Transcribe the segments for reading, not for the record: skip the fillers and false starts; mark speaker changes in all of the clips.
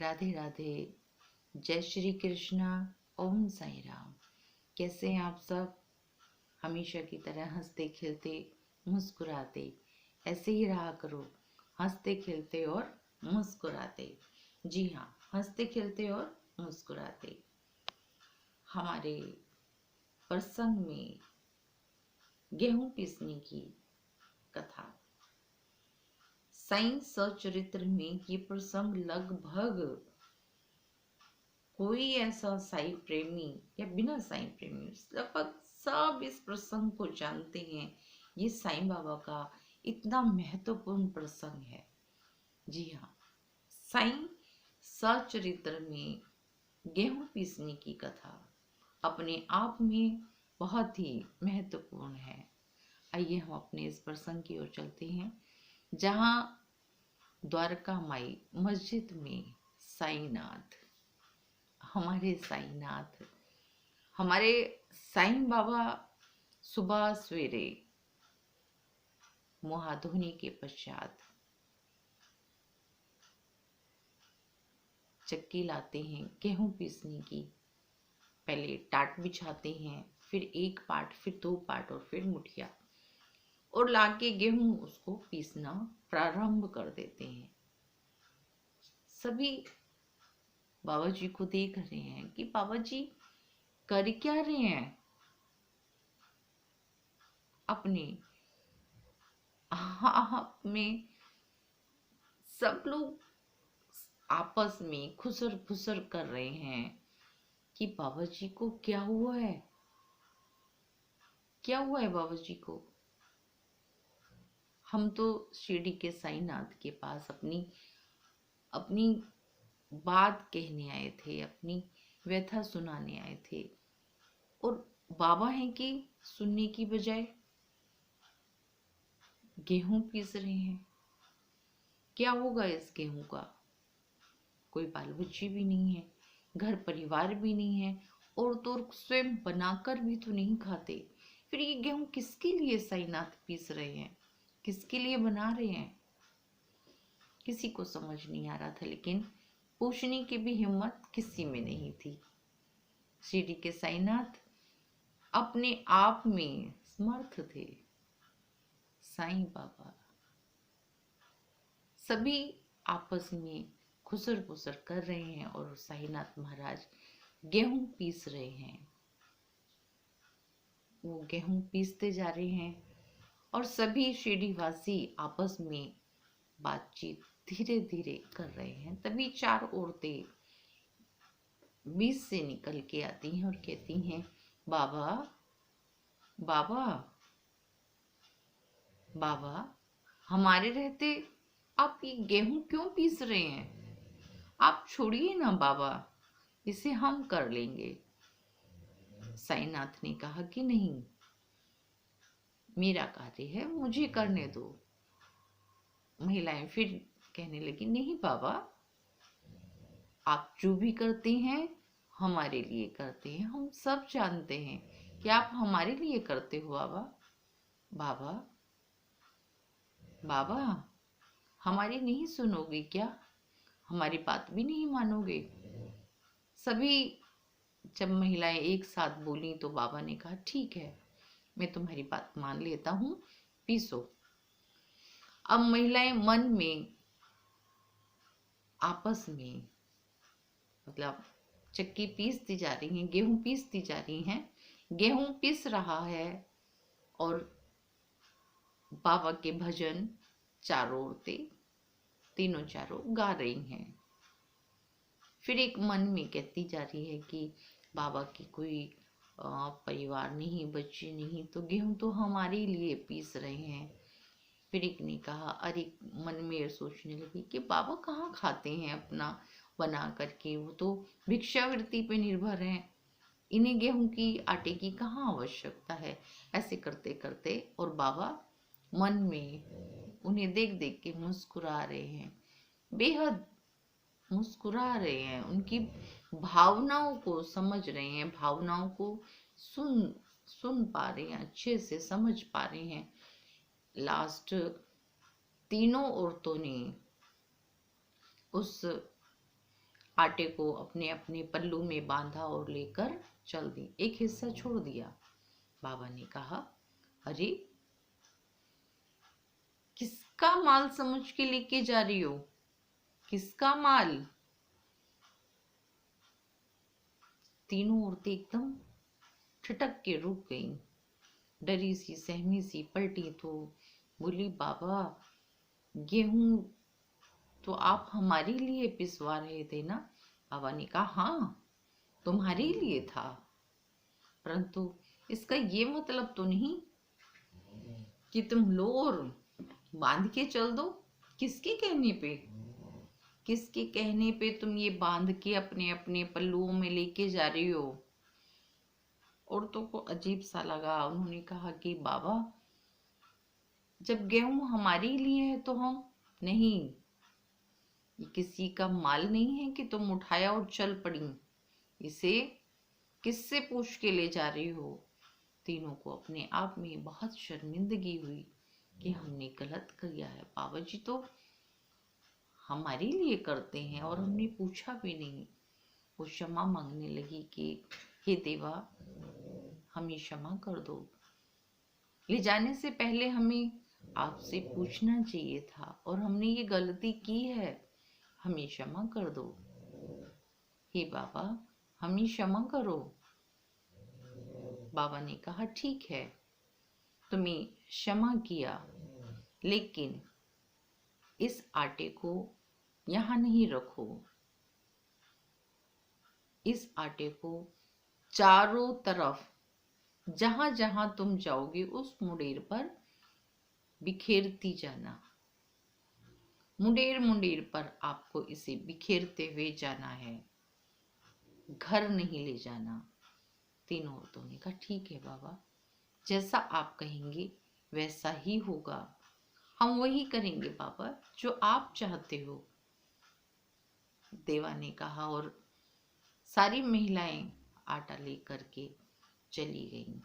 Speaker 1: राधे राधे। जय श्री कृष्णा। ओम साई राम। कैसे हैं आप सब? हमेशा की तरह हंसते खिलते मुस्कुराते ऐसे ही रहा करो। हंसते खिलते और मुस्कुराते। जी हाँ, हंसते खिलते और मुस्कुराते। हमारे प्रसंग में गेहूं पीसने की कथा, साईं सचरित्र में ये प्रसंग लगभग कोई ऐसा साई प्रेमी या बिना साई प्रेमी लगभग सब इस प्रसंग को जानते हैं। ये साईं बाबा का इतना महत्वपूर्ण प्रसंग है। जी हाँ, साईं सचरित्र में गेहूं पीसने की कथा अपने आप में बहुत ही महत्वपूर्ण है। आइए हम अपने इस प्रसंग की ओर चलते हैं, जहाँ द्वारका माई मस्जिद में साईनाथ, हमारे साईनाथ, हमारे साईं बाबा सुबह सवेरे मुँह धोने के पश्चात चक्की लाते हैं गेहूं पीसने की। पहले टाट बिछाते हैं, फिर एक पाट, फिर दो पाट और फिर मुठिया, और लाके गेहूं उसको पीसना प्रारंभ कर देते हैं। सभी बाबा जी को देख रहे हैं कि बाबा जी कर क्या रहे हैं। अपने आप में सब लोग आपस में खुसर फुसर कर रहे हैं कि बाबा जी को क्या हुआ है, क्या हुआ है बाबा जी को। हम तो शिरडी के साईनाथ के पास अपनी अपनी बात कहने आए थे, अपनी व्यथा सुनाने आए थे, और बाबा हैं कि सुनने की बजाय गेहूं पीस रहे हैं। क्या होगा इस गेहूं का? कोई बाल बच्चे भी नहीं है, घर परिवार भी नहीं है, और तो और स्वयं बनाकर भी तो नहीं खाते। फिर ये गेहूं किसके लिए साईनाथ पीस रहे हैं, किसके लिए बना रहे हैं? किसी को समझ नहीं आ रहा था, लेकिन पूछने की भी हिम्मत किसी में नहीं थी। शिरडी के साईनाथ अपने आप में समर्थ थे। साईं बाबा सभी आपस में खुसर पुसर कर रहे हैं और साईनाथ महाराज गेहूं पीस रहे हैं। वो गेहूं पीसते जा रहे हैं और सभी शिरडी वासी आपस में बातचीत धीरे धीरे कर रहे हैं। तभी चार औरतें बीच से निकल के आती हैं और कहती हैं, बाबा बाबा बाबा, हमारे रहते आप ये गेहूं क्यों पीस रहे हैं? आप छोड़िए ना बाबा, इसे हम कर लेंगे। साईनाथ ने कहा कि नहीं, मेरा कार्य है, मुझे करने दो। महिलाएं फिर कहने लगी, नहीं बाबा, आप जो भी करते हैं हमारे लिए करते हैं, हम सब जानते हैं कि आप हमारे लिए करते हो। बाबा बाबा बाबा, हमारी नहीं सुनोगे क्या? हमारी बात भी नहीं मानोगे? सभी जब महिलाएं एक साथ बोली तो बाबा ने कहा, ठीक है, मैं तुम्हारी बात मान लेता हूँ, पीसो। अब महिलाएं मन में आपस में, मतलब चक्की पीसती जा रही हैं, गेहूं पीसती जा रही हैं, गेहूं पीस रहा है और बाबा के भजन चारों औरतें, तीनों चारों गा रही हैं। फिर एक मन में कहती जा रही है कि बाबा की कोई परिवार नहीं, बच्चे नहीं, तो गेहूं तो हमारे लिए पीस रहे हैं। फिर एक ने कहा, अरे मन में सोचने लगी कि बाबा कहाँ खाते हैं अपना बना करके, वो तो भिक्षावृत्ति पे निर्भर हैं, इन्हें गेहूं की आटे की कहाँ आवश्यकता है। ऐसे करते करते और बाबा मन में उन्हें देख देख के मुस्कुरा रहे हैं, बेहद मुस्कुरा रहे हैं, उनकी भावनाओं को समझ रहे हैं, भावनाओं को सुन सुन पा रहे हैं, अच्छे से समझ पा रहे हैं। लास्ट तीनों औरतों ने उस आटे को अपने अपने पल्लू में बांधा और लेकर चल दी। एक हिस्सा छोड़ दिया। बाबा ने कहा, अरे किसका माल समझ के लेके जा रही हो? किसका माल? तीनों औरतें एकदम ठिठक के रुक गईं। डरी सी सहमी सी पलटी तो बोली, बाबा गेहूं तो आप हमारे लिए पिसवा रहे थे ना? बाबा ने कहा, हाँ तुम्हारे लिए था, परंतु इसका ये मतलब तो नहीं कि तुम लो और बांध के चल दो। किसके कहने पे? किसके कहने पे तुम ये बांध के अपने अपने पल्लुओं में लेके जा रही हो? औरतों को अजीब सा लगा। उन्होंने कहा कि बाबा जब गेहूं हमारे लिए है तो हम नहीं, ये किसी का माल नहीं है कि तुम उठाया और चल पड़ी। इसे किससे पूछ के ले जा रही हो? तीनों को अपने आप में बहुत शर्मिंदगी हुई कि हमने गलत किया है। बाबा जी तो हमारे लिए करते हैं और हमने पूछा भी नहीं। वो क्षमा मांगने लगी कि हे देवा हमें क्षमा कर दो, ले जाने से पहले हमें आपसे पूछना चाहिए था और हमने ये गलती की है, हमें क्षमा कर दो। हे बाबा हमें क्षमा करो। बाबा ने कहा, ठीक है तुम्हें क्षमा किया, लेकिन इस आटे को यहाँ नहीं रखो। इस आटे को चारों तरफ जहां जहां तुम जाओगे उस मुंडेर पर बिखेरती जाना। मुंडेर मुंडेर पर आपको इसे बिखेरते हुए जाना है, घर नहीं ले जाना। तीनों औरतों ने कहा, ठीक है बाबा, जैसा आप कहेंगे वैसा ही होगा, हम वही करेंगे बाबा जो आप चाहते हो। देवा ने कहा और सारी महिलाएं आटा लेकर के चली गईं।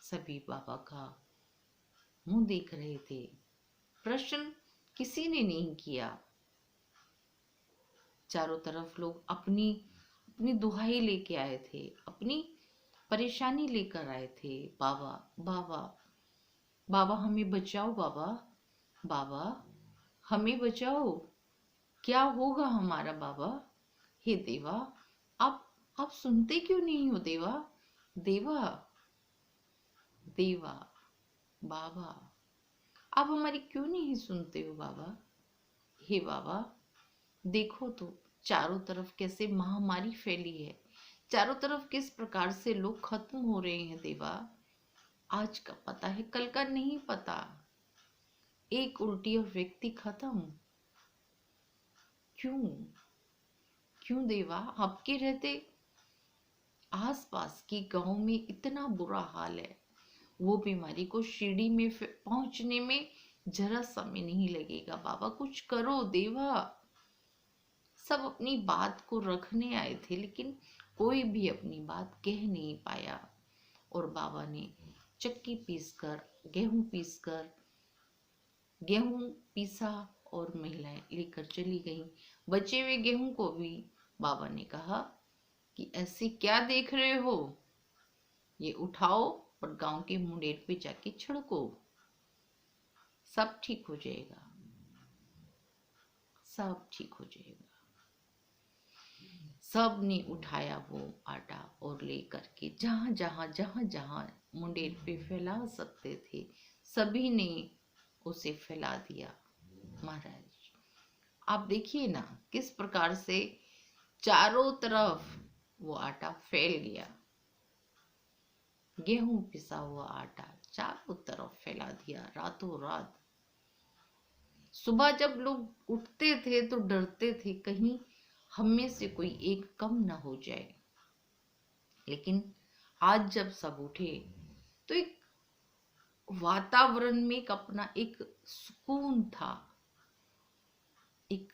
Speaker 1: सभी बाबा का मुंह देख रहे थे, प्रश्न किसी ने नहीं किया। चारों तरफ लोग अपनी अपनी दुहाई लेके आए थे, अपनी परेशानी लेकर आए थे। बाबा बाबा बाबा हमें बचाओ, बाबा बाबा हमें बचाओ, क्या होगा हमारा बाबा? हे देवा आप सुनते क्यों नहीं हो देवा? देवा देवा बाबा आप हमारी क्यों नहीं सुनते हो बाबा? हे बाबा देखो तो चारों तरफ कैसे महामारी फैली है, चारों तरफ किस प्रकार से लोग खत्म हो रहे हैं देवा। आज का पता है कल का नहीं पता। एक उल्टी और व्यक्ति खत्म। क्यों क्यों देवा? आपके रहते आसपास के गांव में इतना बुरा हाल है, वो बीमारी को शिरडी में पहुंचने में जरा समय नहीं लगेगा। बाबा कुछ करो देवा। सब अपनी बात को रखने आए थे लेकिन कोई भी अपनी बात कह नहीं पाया। और बाबा ने चक्की पीसकर गेहूं पीसा और महिलाएं लेकर चली गईं। बचे हुए गेहूं को भी बाबा ने कहा कि ऐसे क्या देख रहे हो, ये उठाओ और गांव के मुंडेर पे जाके छिड़को, सब ठीक हो जाएगा, सब ठीक हो जाएगा। सब ने उठाया वो आटा और लेकर के जहां जहां मुंडेर पे फैला सकते थे सभी ने उसे फैला दिया। महाराज आप देखिए ना किस प्रकार से चारों तरफ वो आटा फैल गया। गेहूं पिसा हुआ आटा चारों तरफ फैला दिया रातों रात। सुबह जब लोग उठते थे तो डरते थे कहीं हम में से कोई एक कम ना हो जाए, लेकिन आज जब सब उठे तो एक वातावरण में एक अपना एक सुकून था, एक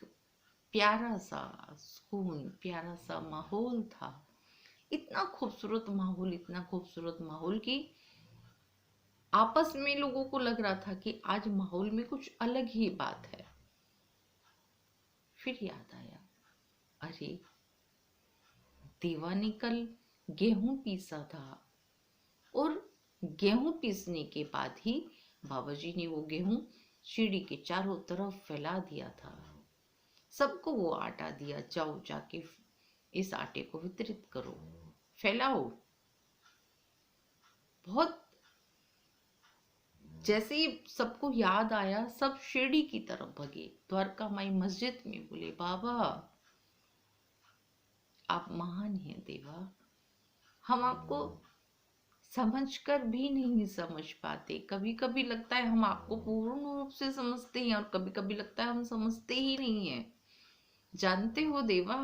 Speaker 1: प्यारा सा सुकून, प्यारा सा माहौल था। इतना खूबसूरत माहौल, इतना खूबसूरत माहौल कि आपस में लोगों को लग रहा था कि आज माहौल में कुछ अलग ही बात है। फिर याद आया, अरे देवा ने कल गेहूं पीसा था और गेहूं पीसने के बाद ही बाबा जी ने वो गेहूं सीढ़ी के चारों तरफ फैला दिया था। सबको वो आटा दिया, जाओ जाके इस आटे को वितरित करो, फैलाओ। बहुत जैसे ही सबको याद आया, सब शिरडी की तरफ भगे। द्वारका माई मस्जिद में बोले, बाबा आप महान हैं देवा, हम आपको समझकर भी नहीं समझ पाते। कभी कभी लगता है हम आपको पूर्ण रूप से समझते हैं और कभी कभी लगता है हम समझते ही नहीं है। जानते हो देवा,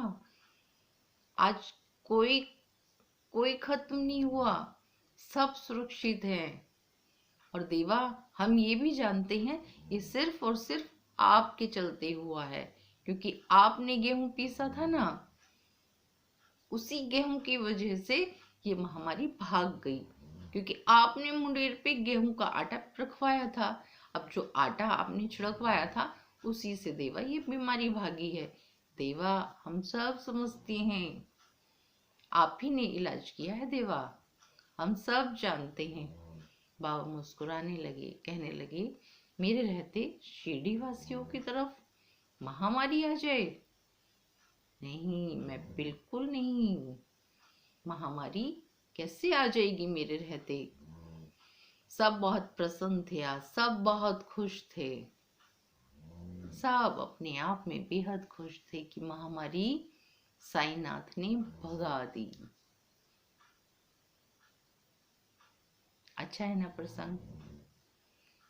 Speaker 1: आज कोई कोई खत्म नहीं हुआ, सब सुरक्षित है। और देवा हम ये भी जानते हैं ये सिर्फ और सिर्फ आपके चलते हुआ है, क्योंकि आपने गेहूं पीसा था ना, उसी गेहूं की वजह से ये महामारी भाग गई, क्योंकि आपने मुंडेर पे गेहूं का आटा रखवाया था। अब जो आटा आपने छिड़कवाया था उसी से देवा ये बीमारी भागी है। देवा हम सब समझते हैं, आप ही ने इलाज किया है देवा, हम सब जानते हैं। बाबा मुस्कुराने लगे, कहने लगे, मेरे रहते शिरडी वासियों की तरफ महामारी आ जाए? नहीं, मैं बिल्कुल नहीं। महामारी कैसे आ जाएगी मेरे रहते? सब बहुत प्रसन्न थे, आज सब बहुत खुश थे। सब अपने आप में बेहद खुश थे कि महामारी साईनाथ ने भगा दी। अच्छा है ना प्रसंग?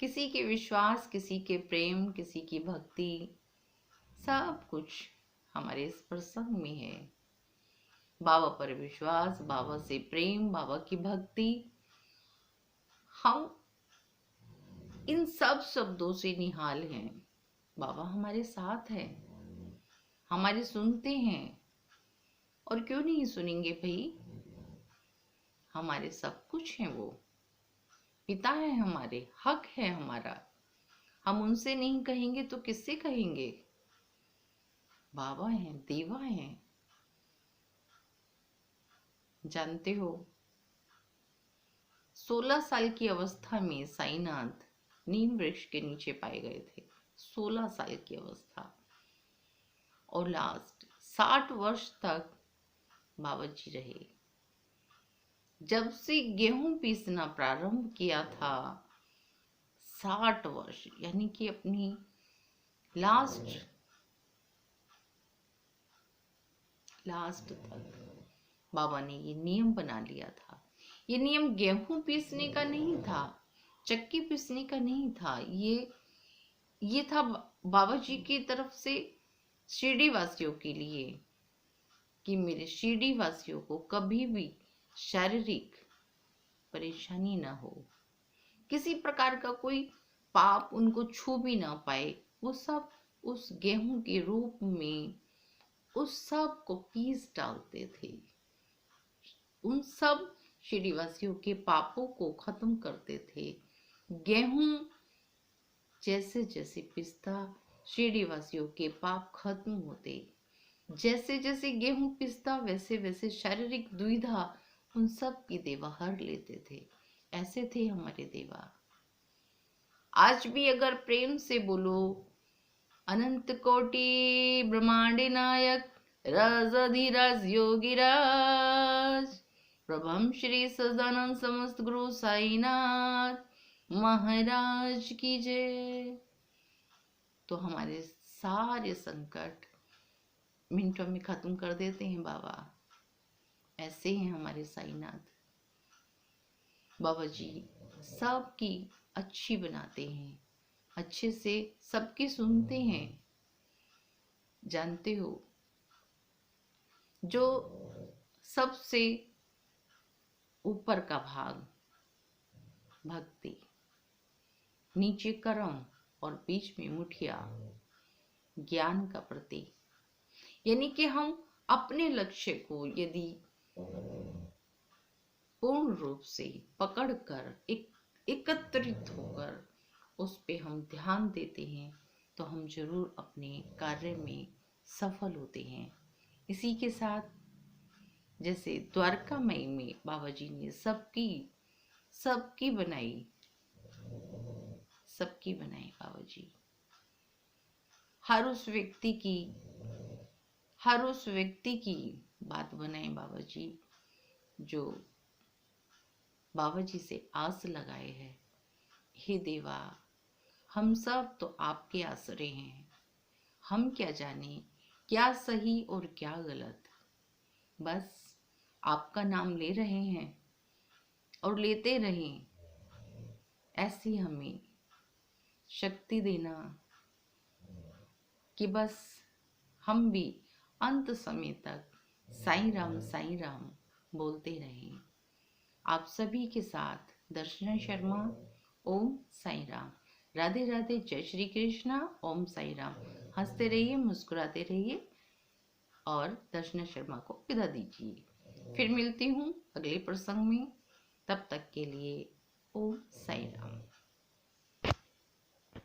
Speaker 1: किसी के विश्वास, किसी के प्रेम, किसी की भक्ति, सब कुछ हमारे इस प्रसंग में है। बाबा पर विश्वास, बाबा से प्रेम, बाबा की भक्ति, हम इन सब शब्दों से निहाल हैं। बाबा हमारे साथ है, हमारे सुनते हैं, और क्यों नहीं सुनेंगे भाई? हमारे सब कुछ हैं, वो पिता है हमारे, हक है हमारा। हम उनसे नहीं कहेंगे तो किससे कहेंगे? बाबा हैं, देवा हैं। जानते हो 16 साल की अवस्था में साईनाथ नीम वृक्ष के नीचे पाए गए थे। 16 साल की अवस्था, और लास्ट 60 वर्ष तक बाबा जी रहे। जब से गेहूं पीसना प्रारंभ किया था, 60 वर्ष, यानी कि अपनी लास्ट तक बाबा ने ये नियम बना लिया था। ये नियम गेहूं पीसने का नहीं था, चक्की पीसने का नहीं था, ये था बाबा जी की तरफ से शिरडी वासियों के लिए, कि मेरे शिरडी वासियों को कभी भी शारीरिक परेशानी ना हो, किसी प्रकार का कोई पाप उनको छू भी ना पाए। वो सब उस गेहूं के रूप में उस सब को पीस डालते थे, उन सब शिरडीवासियों के पापों को खत्म करते थे। गेहूं जैसे जैसे पिसता, शिरडीवासियों के पाप खत्म होते। जैसे जैसे गेहूं पिसता, वैसे वैसे शारीरिक दुविधा उन सब की देवा हर लेते थे। ऐसे थे हमारे देवा। आज भी अगर प्रेम से बोलो, अनंत कोटि ब्रह्मांड नायक राजाधिराज योगीराज प्रभम श्री सदानंद समस्त गुरु साईनाथ महाराज की जय। तो हमारे सारे संकट मिनटों में खत्म कर देते हैं बाबा। ऐसे हैं हमारे साईनाथ। बाबा जी सबकी अच्छी बनाते हैं, अच्छे से सबकी सुनते हैं। जानते हो, जो सबसे ऊपर का भाग भक्ति, नीचे कर्म और बीच में मुठिया ज्ञान का प्रतीक, यानी कि हम अपने लक्ष्य को यदि पूर्ण रूप से पकड़कर एकत्रित होकर उस पे हम ध्यान देते हैं, तो हम जरूर अपने कार्य में सफल होते हैं। इसी के साथ जैसे द्वारकामयी में बाबा जी ने सबकी सबकी बनाई बाबा जी। हर उस व्यक्ति की बात बनाए बाबा जी जो बाबा जी से आस लगाए है। हे देवा, हम सब तो आपके आसरे हैं, हम क्या जाने क्या सही और क्या गलत, बस आपका नाम ले रहे हैं और लेते रहें। ऐसी हमें शक्ति देना कि बस हम भी अंत समय तक साईं राम बोलते रहें। आप सभी के साथ दर्शना शर्मा। ओम साईं राम। राधे राधे। जय श्री कृष्णा। ओम साईं राम। हंसते रहिए, मुस्कुराते रहिए और दर्शना शर्मा को विदा दीजिए। फिर मिलती हूँ अगले प्रसंग में। तब तक के लिए ओम साईं राम।